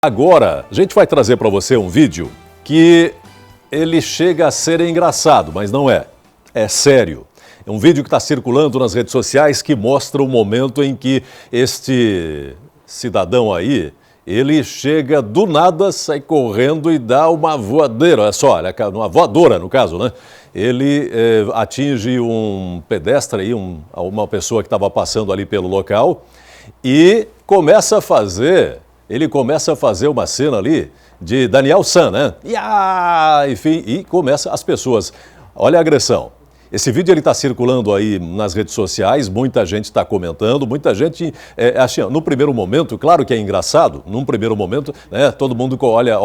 Agora, a gente vai trazer para você um vídeo que ele chega a ser engraçado, mas não é. É sério. É um vídeo que está circulando nas redes sociais que mostra o momento em que este cidadão aí, ele chega do nada, sai correndo e dá uma voadeira. Olha só, uma voadora no caso, né? Ele atinge um pedestre aí, uma pessoa que estava passando ali pelo local e começa a fazer... Ele começa a fazer uma cena ali de Daniel San, né? Enfim, e começa as pessoas. Olha a agressão. Esse vídeo ele está circulando aí nas redes sociais, muita gente está comentando, muita gente, assim, no primeiro momento, claro que é engraçado, num primeiro momento, né, todo mundo olha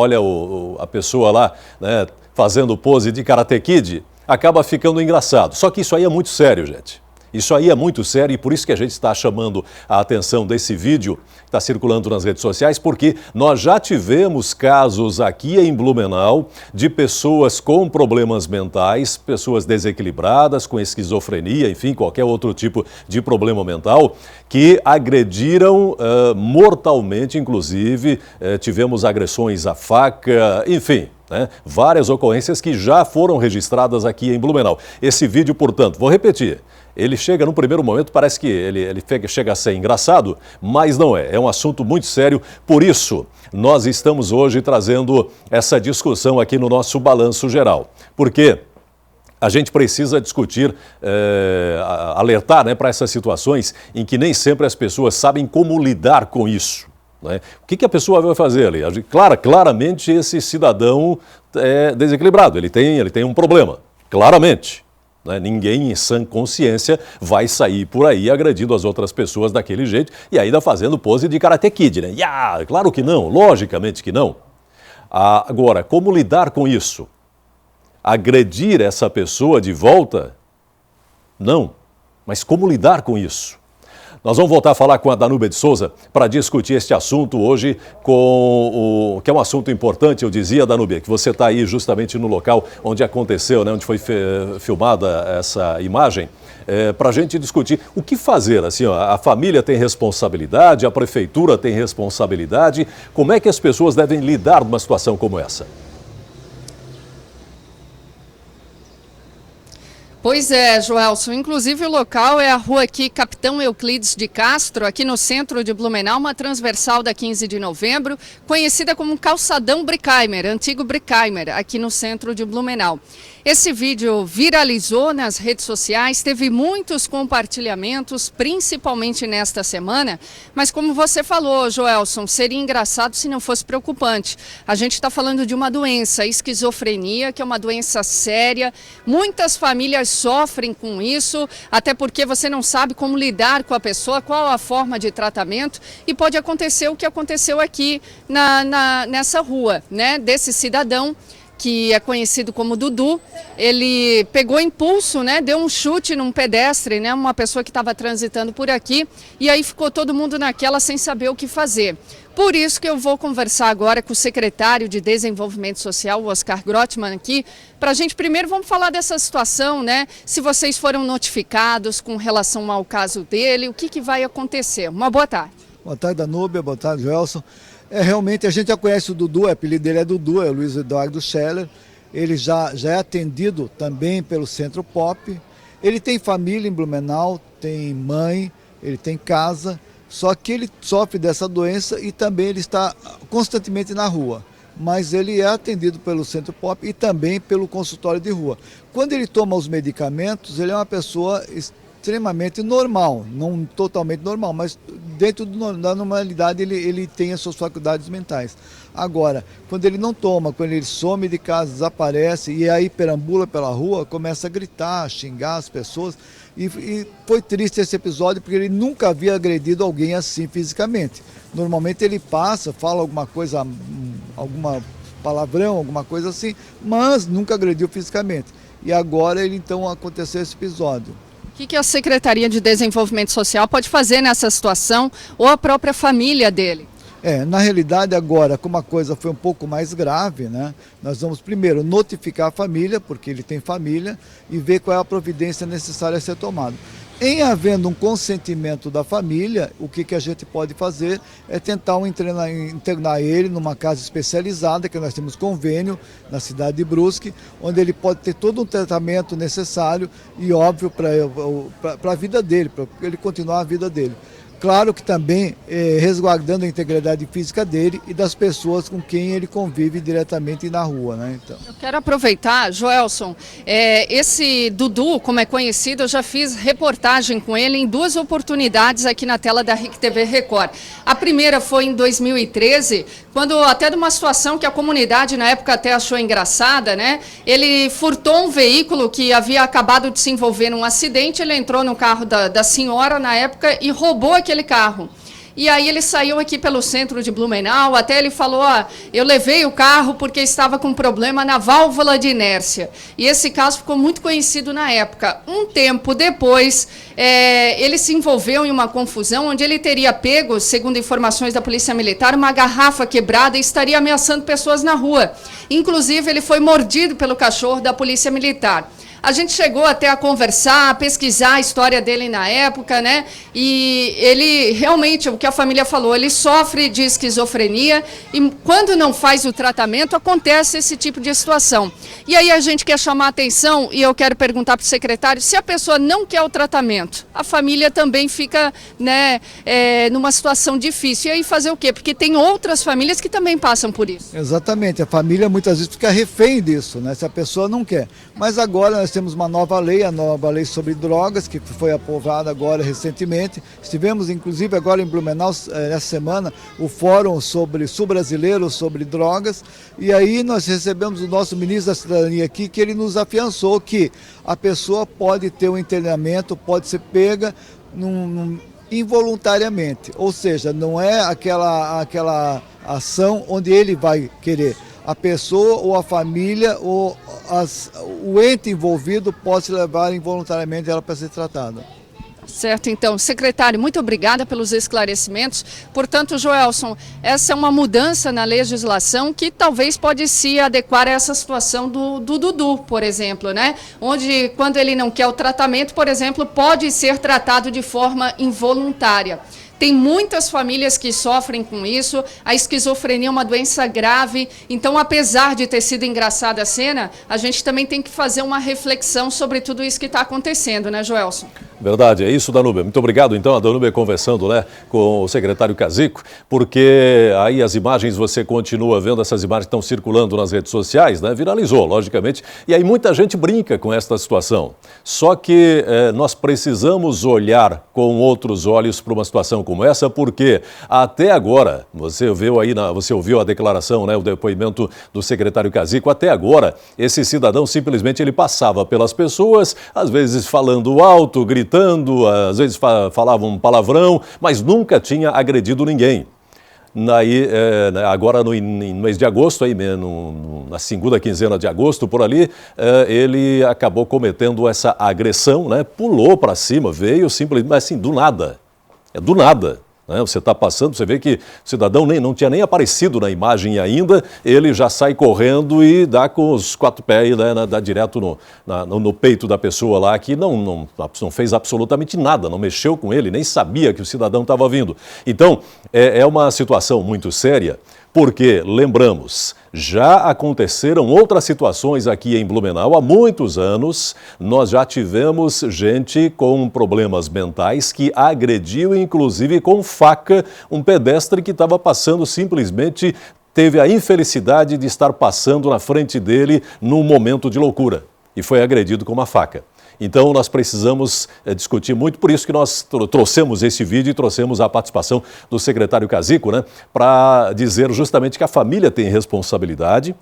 a pessoa lá, né, fazendo pose de Karate Kid, acaba ficando engraçado. Só que isso aí é muito sério, gente. Isso aí é muito sério e por isso que a gente está chamando a atenção desse vídeo que está circulando nas redes sociais, porque nós já tivemos casos aqui em Blumenau de pessoas com problemas mentais, pessoas desequilibradas, com esquizofrenia, enfim, qualquer outro tipo de problema mental, que agrediram mortalmente, inclusive, tivemos agressões à faca, enfim. Né? Várias ocorrências que já foram registradas aqui em Blumenau. Esse vídeo, portanto, vou repetir, ele chega no primeiro momento, parece que ele chega a ser engraçado, mas não é. É um assunto muito sério, por isso nós estamos hoje trazendo essa discussão aqui no nosso Balanço Geral. Porque a gente precisa discutir, alertar, né, para essas situações em que nem sempre as pessoas sabem como lidar com isso. Né? O que a pessoa vai fazer ali? Claramente esse cidadão é desequilibrado, ele tem um problema, claramente. Né? Ninguém em sã consciência vai sair por aí agredindo as outras pessoas daquele jeito e ainda fazendo pose de Karate Kid, né? Claro que não, logicamente que não. Agora, como lidar com isso? Agredir essa pessoa de volta? Não. Mas como lidar com isso? Nós vamos voltar a falar com a Danúbia de Souza para discutir este assunto hoje, que é um assunto importante, eu dizia, Danúbia, que você está aí justamente no local onde aconteceu, né, onde foi filmada essa imagem, para a gente discutir o que fazer. Assim, ó, a família tem responsabilidade, a prefeitura tem responsabilidade, como é que as pessoas devem lidar numa situação como essa? Pois é, Joelson, inclusive o local é a rua aqui Capitão Euclides de Castro, aqui no centro de Blumenau, uma transversal da 15 de novembro, conhecida como Calçadão Brickheimer, antigo Brickheimer, aqui no centro de Blumenau. Esse vídeo viralizou nas redes sociais, teve muitos compartilhamentos, principalmente nesta semana, mas como você falou, Joelson, seria engraçado se não fosse preocupante. A gente está falando de uma doença, esquizofrenia, que é uma doença séria, muitas famílias sofrem com isso, até porque você não sabe como lidar com a pessoa, qual a forma de tratamento, e pode acontecer o que aconteceu aqui nessa rua, né, desse cidadão, que é conhecido como Dudu. Ele pegou impulso, né, deu um chute num pedestre, né, uma pessoa que estava transitando por aqui, e aí ficou todo mundo naquela sem saber o que fazer. Por isso que eu vou conversar agora com o secretário de Desenvolvimento Social, o Oscar Grottmann, aqui, para a gente primeiro vamos falar dessa situação, né, se vocês foram notificados com relação ao caso dele, o que vai acontecer. Uma boa tarde. Boa tarde, Danúbia, boa tarde, Joelson. Realmente a gente já conhece o Dudu, o apelido dele é Dudu, é Luiz Eduardo Scheller. Ele já é atendido também pelo Centro Pop. Ele tem família em Blumenau, tem mãe, ele tem casa, só que ele sofre dessa doença e também ele está constantemente na rua. Mas ele é atendido pelo Centro Pop e também pelo consultório de rua. Quando ele toma os medicamentos, ele é uma pessoa extremamente normal, não totalmente normal, mas dentro da normalidade ele tem as suas faculdades mentais. Agora, quando ele não toma, quando ele some de casa, desaparece e aí perambula pela rua, começa a gritar, a xingar as pessoas, e foi triste esse episódio porque ele nunca havia agredido alguém assim fisicamente. Normalmente ele passa, fala alguma coisa, alguma palavrão, alguma coisa assim, mas nunca agrediu fisicamente. E agora então aconteceu esse episódio. O que a Secretaria de Desenvolvimento Social pode fazer nessa situação, ou a própria família dele? Na realidade agora, como a coisa foi um pouco mais grave, né, nós vamos primeiro notificar a família, porque ele tem família, e ver qual é a providência necessária a ser tomada. Em havendo um consentimento da família, o que a gente pode fazer é tentar internar ele numa casa especializada, que nós temos convênio na cidade de Brusque, onde ele pode ter todo um tratamento necessário e óbvio para a vida dele, para ele continuar a vida dele. Claro que também resguardando a integridade física dele e das pessoas com quem ele convive diretamente na rua, né? Então. Eu quero aproveitar, Joelson, esse Dudu, como é conhecido, eu já fiz reportagem com ele em 2 oportunidades aqui na tela da RIC TV Record. A primeira foi em 2013, quando até de uma situação que a comunidade na época até achou engraçada, né? Ele furtou um veículo que havia acabado de se envolver num acidente, ele entrou no carro da senhora na época e roubou aquele carro. E aí ele saiu aqui pelo centro de Blumenau, até ele falou, eu levei o carro porque estava com problema na válvula de inércia. E esse caso ficou muito conhecido na época. Um tempo depois, ele se envolveu em uma confusão onde ele teria pego, segundo informações da Polícia Militar, uma garrafa quebrada e estaria ameaçando pessoas na rua. Inclusive, ele foi mordido pelo cachorro da Polícia Militar. A gente chegou até a conversar, a pesquisar a história dele na época, né? E ele realmente, o que a família falou, ele sofre de esquizofrenia e quando não faz o tratamento, acontece esse tipo de situação. E aí a gente quer chamar a atenção e eu quero perguntar para o secretário, se a pessoa não quer o tratamento, a família também fica, né, numa situação difícil. E aí fazer o quê? Porque tem outras famílias que também passam por isso. Exatamente, a família muitas vezes fica refém disso, né? Se a pessoa não quer. Mas agora nós temos uma nova lei, a nova lei sobre drogas, que foi aprovada agora recentemente. Estivemos, inclusive, agora em Blumenau, essa semana, o Fórum Sul-Brasileiro sobre Drogas, e aí nós recebemos o nosso ministro da Cidadania aqui, que ele nos afiançou que a pessoa pode ter um internamento, pode ser pega involuntariamente, ou seja, não é aquela ação onde ele vai querer. A pessoa ou a família ou o ente envolvido pode levar involuntariamente ela para ser tratada. Certo, então, secretário, muito obrigada pelos esclarecimentos. Portanto, Joelson, essa é uma mudança na legislação que talvez pode se adequar a essa situação do Dudu, por exemplo, né? Onde, quando ele não quer o tratamento, por exemplo, pode ser tratado de forma involuntária. Tem muitas famílias que sofrem com isso, a esquizofrenia é uma doença grave, então apesar de ter sido engraçada a cena, a gente também tem que fazer uma reflexão sobre tudo isso que está acontecendo, né, Joelson? Verdade, é isso, Danúbia. Muito obrigado, então, a Danúbia conversando, né, com o secretário Cazico, porque aí as imagens, você continua vendo, essas imagens estão circulando nas redes sociais, né, viralizou, logicamente, e aí muita gente brinca com esta situação. Só que nós precisamos olhar com outros olhos para uma situação como essa, porque até agora, você ouviu a declaração, né, o depoimento do secretário Cazico, até agora, esse cidadão simplesmente ele passava pelas pessoas, às vezes falando alto, gritando, às vezes falava um palavrão, mas nunca tinha agredido ninguém. Agora no mês de agosto, aí, na segunda quinzena de agosto, por ali, ele acabou cometendo essa agressão, né? Pulou para cima, veio simplesmente, mas assim, do nada. Do nada. Né? Você está passando, você vê que o cidadão não tinha nem aparecido na imagem ainda, ele já sai correndo e dá com os 4 pés, né, dá direto no peito da pessoa lá, que não fez absolutamente nada, não mexeu com ele, nem sabia que o cidadão estava vindo. Então, é uma situação muito séria, porque, lembramos, já aconteceram outras situações aqui em Blumenau há muitos anos. Nós já tivemos gente com problemas mentais que agrediu, inclusive com faca, um pedestre que estava passando, simplesmente teve a infelicidade de estar passando na frente dele num momento de loucura e foi agredido com uma faca. Então, nós precisamos discutir muito, por isso que nós trouxemos esse vídeo e trouxemos a participação do secretário Cazico, né, para dizer justamente que a família tem responsabilidade,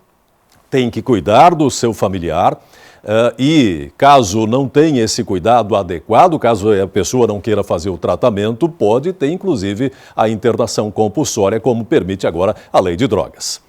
tem que cuidar do seu familiar e, caso não tenha esse cuidado adequado, caso a pessoa não queira fazer o tratamento, pode ter, inclusive, a internação compulsória, como permite agora a lei de drogas.